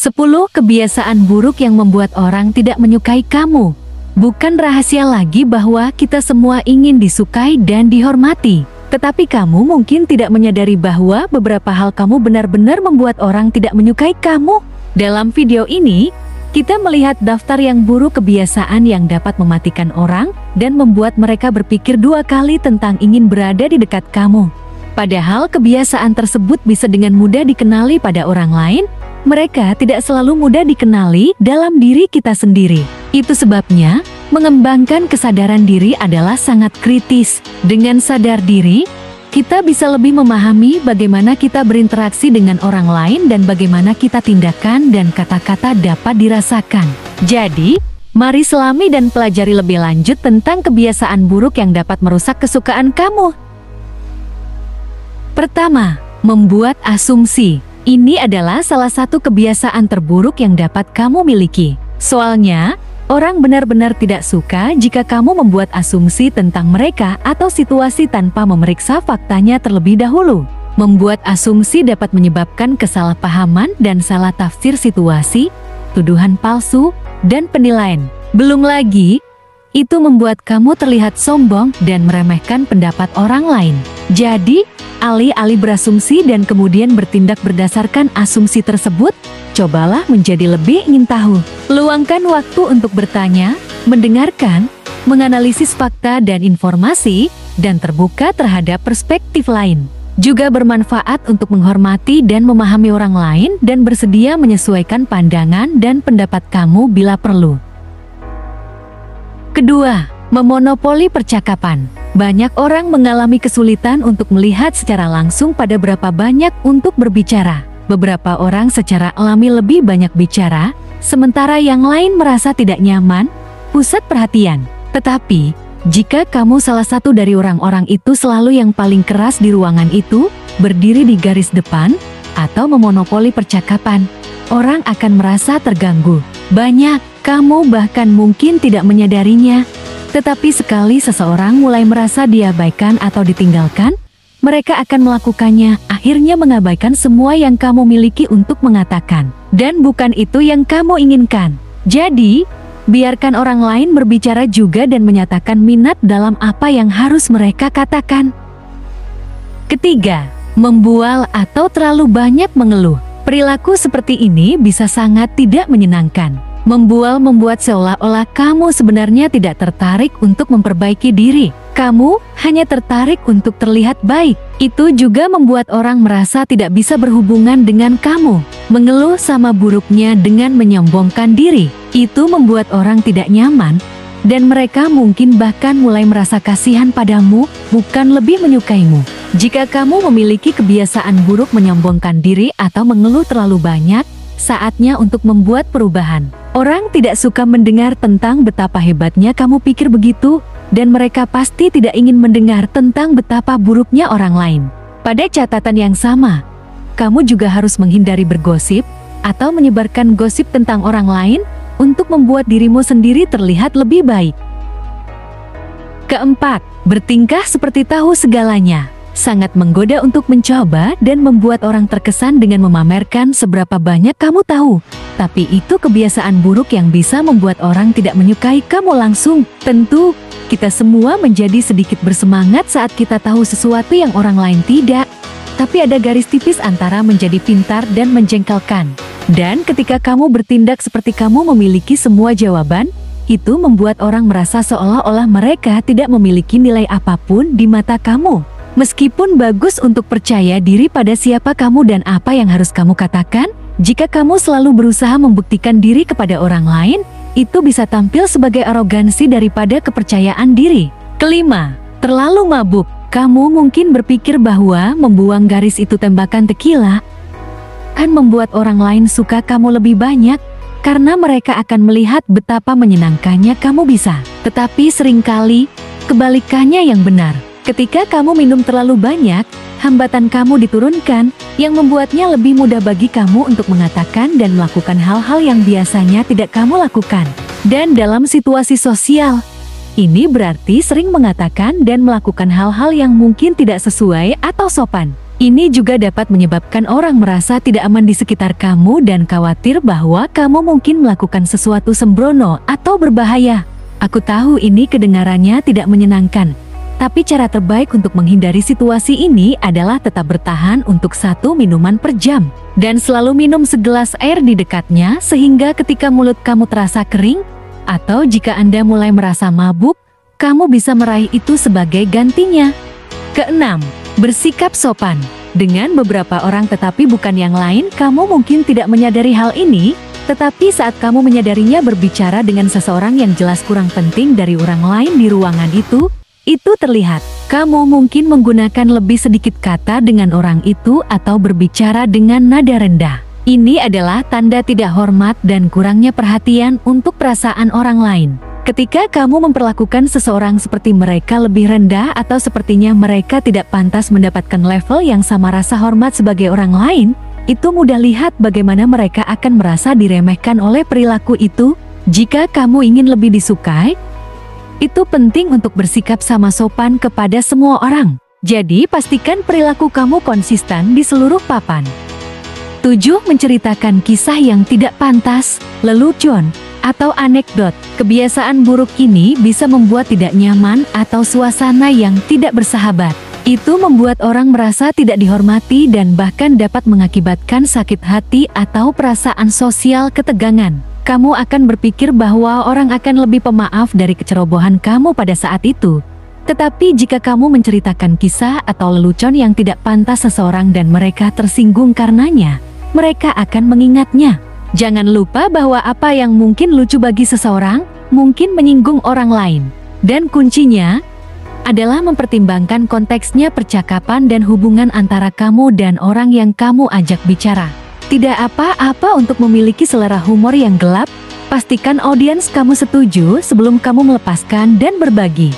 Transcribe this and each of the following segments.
10 kebiasaan buruk yang membuat orang tidak menyukai kamu. Bukan rahasia lagi bahwa kita semua ingin disukai dan dihormati. Tetapi kamu mungkin tidak menyadari bahwa beberapa hal kamu benar-benar membuat orang tidak menyukai kamu. Dalam video ini, kita melihat daftar yang buruk kebiasaan yang dapat mematikan orang dan membuat mereka berpikir 2 kali tentang ingin berada di dekat kamu. Padahal kebiasaan tersebut bisa dengan mudah dikenali pada orang lain, mereka tidak selalu mudah dikenali dalam diri kita sendiri. Itu sebabnya, mengembangkan kesadaran diri adalah sangat kritis. Dengan sadar diri, kita bisa lebih memahami bagaimana kita berinteraksi dengan orang lain dan bagaimana kita tindakan dan kata-kata dapat dirasakan. Jadi, mari selami dan pelajari lebih lanjut tentang kebiasaan buruk yang dapat merusak kesukaan kamu. Pertama, membuat asumsi. Ini adalah salah satu kebiasaan terburuk yang dapat kamu miliki. Soalnya, orang benar-benar tidak suka jika kamu membuat asumsi tentang mereka atau situasi tanpa memeriksa faktanya terlebih dahulu. Membuat asumsi dapat menyebabkan kesalahpahaman dan salah tafsir situasi, tuduhan palsu, dan penilaian. Belum lagi, itu membuat kamu terlihat sombong dan meremehkan pendapat orang lain. Jadi, alih-alih berasumsi dan kemudian bertindak berdasarkan asumsi tersebut, cobalah menjadi lebih ingin tahu. Luangkan waktu untuk bertanya, mendengarkan, menganalisis fakta dan informasi, dan terbuka terhadap perspektif lain. Juga bermanfaat untuk menghormati dan memahami orang lain dan bersedia menyesuaikan pandangan dan pendapat kamu bila perlu. Kedua, memonopoli percakapan. Banyak orang mengalami kesulitan untuk melihat secara langsung pada berapa banyak untuk berbicara. Beberapa orang secara alami lebih banyak bicara, sementara yang lain merasa tidak nyaman, pusat perhatian. Tetapi, jika kamu salah satu dari orang-orang itu selalu yang paling keras di ruangan itu, berdiri di garis depan, atau memonopoli percakapan, orang akan merasa terganggu. Kamu bahkan mungkin tidak menyadarinya. Tetapi sekali seseorang mulai merasa diabaikan atau ditinggalkan, mereka akan melakukannya, akhirnya mengabaikan semua yang kamu miliki untuk mengatakan. Dan bukan itu yang kamu inginkan. Jadi, biarkan orang lain berbicara juga dan menyatakan minat dalam apa yang harus mereka katakan. Ketiga, membual atau terlalu banyak mengeluh. Perilaku seperti ini bisa sangat tidak menyenangkan. Membual membuat seolah-olah kamu sebenarnya tidak tertarik untuk memperbaiki diri. Kamu hanya tertarik untuk terlihat baik. Itu juga membuat orang merasa tidak bisa berhubungan dengan kamu. Mengeluh sama buruknya dengan menyombongkan diri. Itu membuat orang tidak nyaman, dan mereka mungkin bahkan mulai merasa kasihan padamu, bukan lebih menyukaimu. Jika kamu memiliki kebiasaan buruk menyombongkan diri atau mengeluh terlalu banyak, saatnya untuk membuat perubahan. Orang tidak suka mendengar tentang betapa hebatnya kamu pikir begitu, dan mereka pasti tidak ingin mendengar tentang betapa buruknya orang lain. Pada catatan yang sama, kamu juga harus menghindari bergosip atau menyebarkan gosip tentang orang lain untuk membuat dirimu sendiri terlihat lebih baik. Keempat, bertingkah seperti tahu segalanya. Sangat menggoda untuk mencoba dan membuat orang terkesan dengan memamerkan seberapa banyak kamu tahu. Tapi itu kebiasaan buruk yang bisa membuat orang tidak menyukai kamu langsung. Tentu, kita semua menjadi sedikit bersemangat saat kita tahu sesuatu yang orang lain tidak. Tapi ada garis tipis antara menjadi pintar dan menjengkelkan. Dan ketika kamu bertindak seperti kamu memiliki semua jawaban, itu membuat orang merasa seolah-olah mereka tidak memiliki nilai apapun di mata kamu. Meskipun bagus untuk percaya diri pada siapa kamu dan apa yang harus kamu katakan, jika kamu selalu berusaha membuktikan diri kepada orang lain, itu bisa tampil sebagai arogansi daripada kepercayaan diri. Kelima, terlalu mabuk. Kamu mungkin berpikir bahwa membuang garis itu tembakan tequila akan membuat orang lain suka kamu lebih banyak, karena mereka akan melihat betapa menyenangkannya kamu bisa. Tetapi seringkali, kebalikannya yang benar. Ketika kamu minum terlalu banyak, hambatan kamu diturunkan, yang membuatnya lebih mudah bagi kamu untuk mengatakan dan melakukan hal-hal yang biasanya tidak kamu lakukan. Dan dalam situasi sosial, ini berarti sering mengatakan dan melakukan hal-hal yang mungkin tidak sesuai atau sopan. Ini juga dapat menyebabkan orang merasa tidak aman di sekitar kamu dan khawatir bahwa kamu mungkin melakukan sesuatu sembrono atau berbahaya. Aku tahu ini kedengarannya tidak menyenangkan, tapi cara terbaik untuk menghindari situasi ini adalah tetap bertahan untuk 1 minuman per jam, dan selalu minum segelas air di dekatnya sehingga ketika mulut kamu terasa kering, atau jika Anda mulai merasa mabuk, kamu bisa meraih itu sebagai gantinya. Keenam, bersikap sopan. Dengan beberapa orang tetapi bukan yang lain, kamu mungkin tidak menyadari hal ini, tetapi saat kamu menyadarinya berbicara dengan seseorang yang jelas kurang penting dari orang lain di ruangan itu terlihat. Kamu mungkin menggunakan lebih sedikit kata dengan orang itu atau berbicara dengan nada rendah. Ini adalah tanda tidak hormat dan kurangnya perhatian untuk perasaan orang lain. Ketika kamu memperlakukan seseorang seperti mereka lebih rendah atau sepertinya mereka tidak pantas mendapatkan level yang sama rasa hormat sebagai orang lain, itu mudah lihat bagaimana mereka akan merasa diremehkan oleh perilaku itu. Jika kamu ingin lebih disukai, itu penting untuk bersikap sama sopan kepada semua orang. Jadi pastikan perilaku kamu konsisten di seluruh papan. 7. Menceritakan kisah yang tidak pantas, lelucon, atau anekdot. Kebiasaan buruk ini bisa membuat tidak nyaman atau suasana yang tidak bersahabat. Itu membuat orang merasa tidak dihormati dan bahkan dapat mengakibatkan sakit hati atau perasaan sosial ketegangan. Kamu akan berpikir bahwa orang akan lebih pemaaf dari kecerobohan kamu pada saat itu. Tetapi jika kamu menceritakan kisah atau lelucon yang tidak pantas seseorang dan mereka tersinggung karenanya, mereka akan mengingatnya. Jangan lupa bahwa apa yang mungkin lucu bagi seseorang, mungkin menyinggung orang lain. Dan kuncinya adalah mempertimbangkan konteksnya percakapan dan hubungan antara kamu dan orang yang kamu ajak bicara. Tidak apa-apa untuk memiliki selera humor yang gelap, pastikan audiens kamu setuju sebelum kamu melepaskan dan berbagi.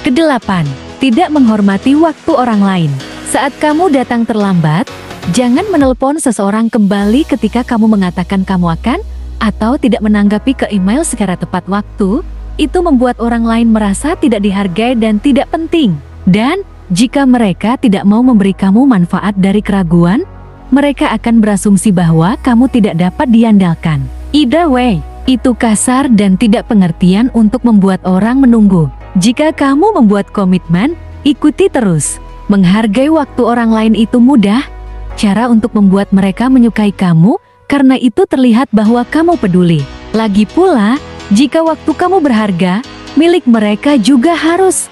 Kedelapan, tidak menghormati waktu orang lain. Saat kamu datang terlambat, jangan menelpon seseorang kembali ketika kamu mengatakan kamu akan, atau tidak menanggapi ke email secara tepat waktu. Itu membuat orang lain merasa tidak dihargai dan tidak penting. Dan, jika mereka tidak mau memberi kamu manfaat dari keraguan, mereka akan berasumsi bahwa kamu tidak dapat diandalkan. Either way, itu kasar dan tidak pengertian untuk membuat orang menunggu. Jika kamu membuat komitmen, ikuti terus. Menghargai waktu orang lain itu mudah. Cara untuk membuat mereka menyukai kamu, karena itu terlihat bahwa kamu peduli. Lagi pula, jika waktu kamu berharga, milik mereka juga harus.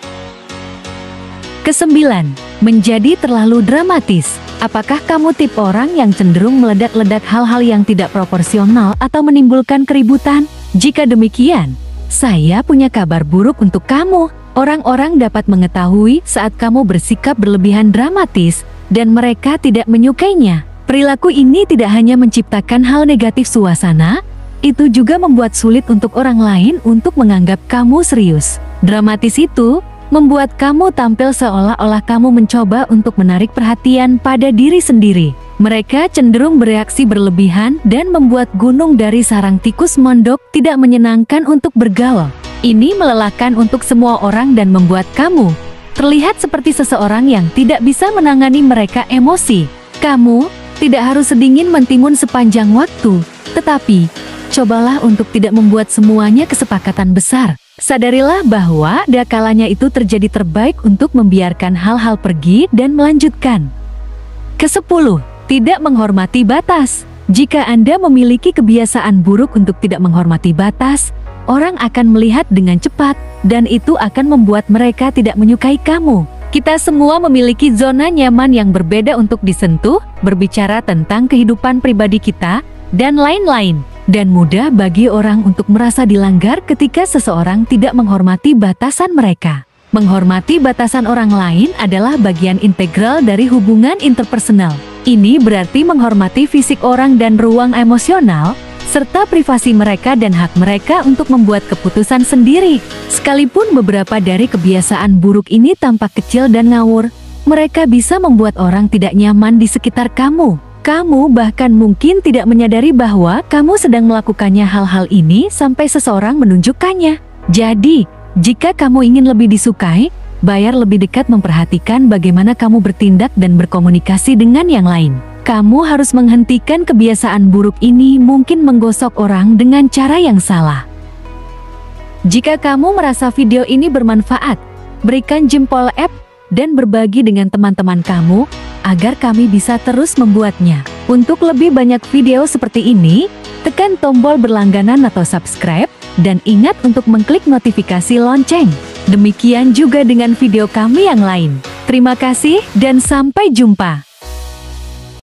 Kesembilan, menjadi terlalu dramatis. Apakah kamu tipe orang yang cenderung meledak-ledak hal-hal yang tidak proporsional atau menimbulkan keributan? Jika demikian, saya punya kabar buruk untuk kamu. Orang-orang dapat mengetahui saat kamu bersikap berlebihan dramatis, dan mereka tidak menyukainya. Perilaku ini tidak hanya menciptakan hal negatif suasana, itu juga membuat sulit untuk orang lain untuk menganggap kamu serius. Dramatis itu membuat kamu tampil seolah-olah kamu mencoba untuk menarik perhatian pada diri sendiri. Mereka cenderung bereaksi berlebihan dan membuat gunung dari sarang tikus mondok tidak menyenangkan untuk bergaul. Ini melelahkan untuk semua orang dan membuat kamu terlihat seperti seseorang yang tidak bisa menangani mereka emosi. Kamu tidak harus sedingin mentimun sepanjang waktu, tetapi cobalah untuk tidak membuat semuanya kesepakatan besar. Sadarilah bahwa ada kalanya itu terjadi terbaik untuk membiarkan hal-hal pergi dan melanjutkan. Kesepuluh, tidak menghormati batas. Jika Anda memiliki kebiasaan buruk untuk tidak menghormati batas, orang akan melihat dengan cepat, dan itu akan membuat mereka tidak menyukai kamu. Kita semua memiliki zona nyaman yang berbeda untuk disentuh, berbicara tentang kehidupan pribadi kita, dan lain-lain. Dan mudah bagi orang untuk merasa dilanggar ketika seseorang tidak menghormati batasan mereka. Menghormati batasan orang lain adalah bagian integral dari hubungan interpersonal. Ini berarti menghormati fisik orang dan ruang emosional, serta privasi mereka dan hak mereka untuk membuat keputusan sendiri. Sekalipun beberapa dari kebiasaan buruk ini tampak kecil dan ngawur, mereka bisa membuat orang tidak nyaman di sekitar kamu. Kamu bahkan mungkin tidak menyadari bahwa kamu sedang melakukannya hal-hal ini sampai seseorang menunjukkannya. Jadi, jika kamu ingin lebih disukai, Bayar lebih dekat memperhatikan bagaimana kamu bertindak dan berkomunikasi dengan yang lain. Kamu harus menghentikan kebiasaan buruk ini, mungkin menggosok orang dengan cara yang salah. Jika kamu merasa video ini bermanfaat, berikan jempol up dan berbagi dengan teman-teman kamu agar kami bisa terus membuatnya. Untuk lebih banyak video seperti ini, tekan tombol berlangganan atau subscribe dan ingat untuk mengklik notifikasi lonceng. Demikian juga dengan video kami yang lain. Terima kasih dan sampai jumpa.